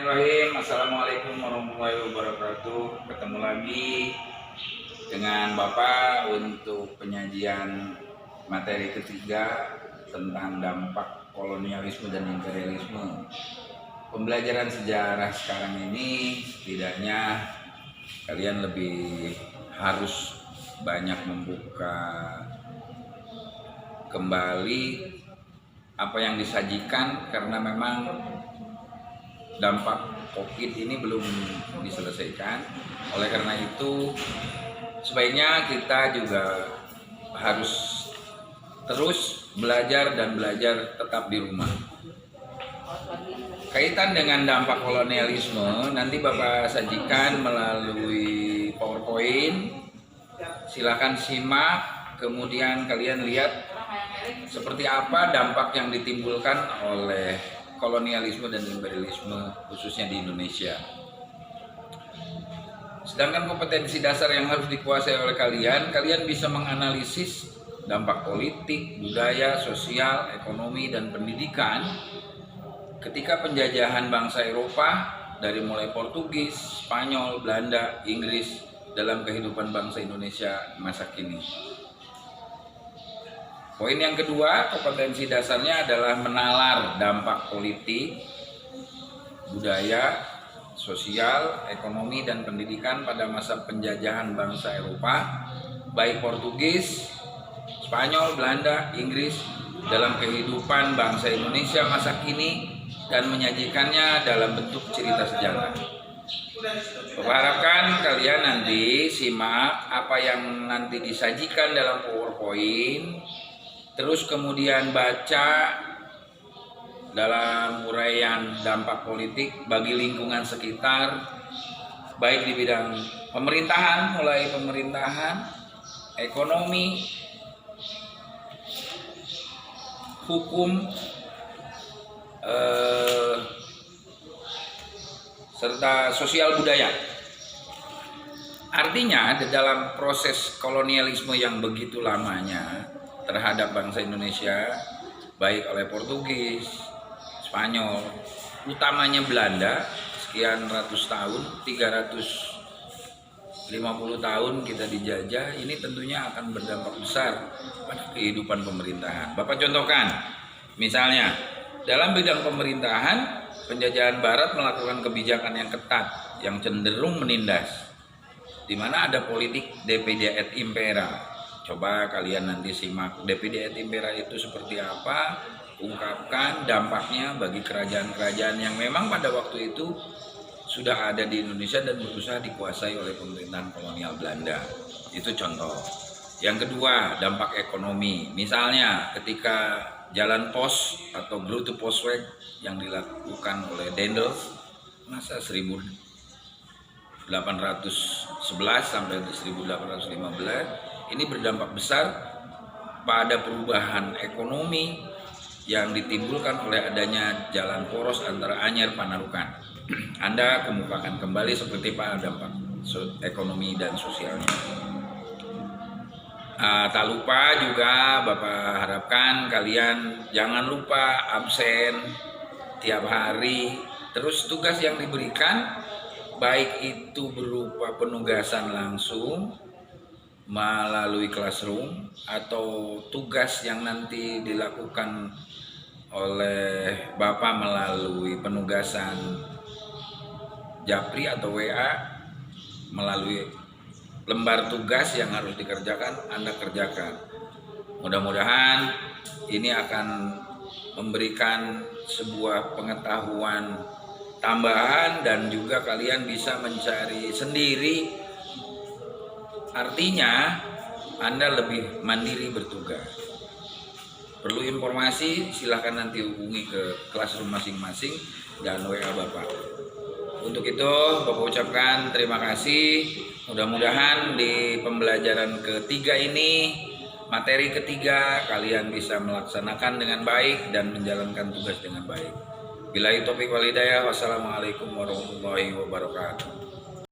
Bismillahirrahmanirrahim. Assalamualaikum warahmatullahi wabarakatuh. Ketemu lagi dengan Bapak untuk penyajian materi ketiga tentang dampak kolonialisme dan imperialisme. Pembelajaran sejarah sekarang ini setidaknya kalian lebih harus banyak membuka kembali apa yang disajikan, karena memang dampak COVID ini belum diselesaikan. Oleh karena itu sebaiknya kita juga harus terus belajar dan belajar tetap di rumah. Kaitan dengan dampak kolonialisme nanti Bapak sajikan melalui PowerPoint. Silakan simak, kemudian kalian lihat seperti apa dampak yang ditimbulkan oleh kolonialisme dan imperialisme khususnya di Indonesia. Sedangkan kompetensi dasar yang harus dikuasai oleh kalian bisa menganalisis dampak politik, budaya, sosial, ekonomi, dan pendidikan ketika penjajahan bangsa Eropa dari mulai Portugis, Spanyol, Belanda, Inggris dalam kehidupan bangsa Indonesia masa kini. Poin yang kedua, kompetensi dasarnya adalah menalar dampak politik, budaya, sosial, ekonomi, dan pendidikan pada masa penjajahan bangsa Eropa, baik Portugis, Spanyol, Belanda, Inggris, dalam kehidupan bangsa Indonesia masa kini dan menyajikannya dalam bentuk cerita sejarah. Bapak harapkan kalian nanti simak apa yang nanti disajikan dalam PowerPoint, terus kemudian baca dalam uraian dampak politik bagi lingkungan sekitar, baik di bidang pemerintahan, mulai pemerintahan, ekonomi, hukum, serta sosial budaya. Artinya di dalam proses kolonialisme yang begitu lamanya terhadap bangsa Indonesia, baik oleh Portugis, Spanyol, utamanya Belanda, sekian ratus tahun, 350 tahun kita dijajah, ini tentunya akan berdampak besar pada kehidupan pemerintahan. Bapak contohkan, misalnya dalam bidang pemerintahan, penjajahan Barat melakukan kebijakan yang ketat, yang cenderung menindas, di mana ada politik Divide et Impera. Coba kalian nanti simak Divide et Impera itu seperti apa, ungkapkan dampaknya bagi kerajaan-kerajaan yang memang pada waktu itu sudah ada di Indonesia dan berusaha dikuasai oleh pemerintahan kolonial Belanda. Itu contoh. Yang kedua, dampak ekonomi. Misalnya ketika jalan pos atau Grote Postweg yang dilakukan oleh Daendels masa 1811 sampai 1815, ini berdampak besar pada perubahan ekonomi yang ditimbulkan oleh adanya jalan poros antara Anyar Panarukan. Anda kemukakan kembali seperti apa dampak ekonomi dan sosialnya. Tak lupa juga Bapak harapkan kalian jangan lupa absen tiap hari. Terus tugas yang diberikan baik itu berupa penugasan langsung melalui classroom atau tugas yang nanti dilakukan oleh Bapak melalui penugasan Japri atau WA, melalui lembar tugas yang harus dikerjakan, Anda kerjakan. Mudah-mudahan ini akan memberikan sebuah pengetahuan tambahan dan juga kalian bisa mencari sendiri. Artinya Anda lebih mandiri bertugas. Perlu informasi silahkan nanti hubungi ke classroom masing-masing dan WA Bapak. Untuk itu Bapak ucapkan terima kasih. Mudah-mudahan di pembelajaran ketiga ini, materi ketiga, kalian bisa melaksanakan dengan baik dan menjalankan tugas dengan baik. Billahi taufiq wal hidayah. Wassalamualaikum warahmatullahi wabarakatuh.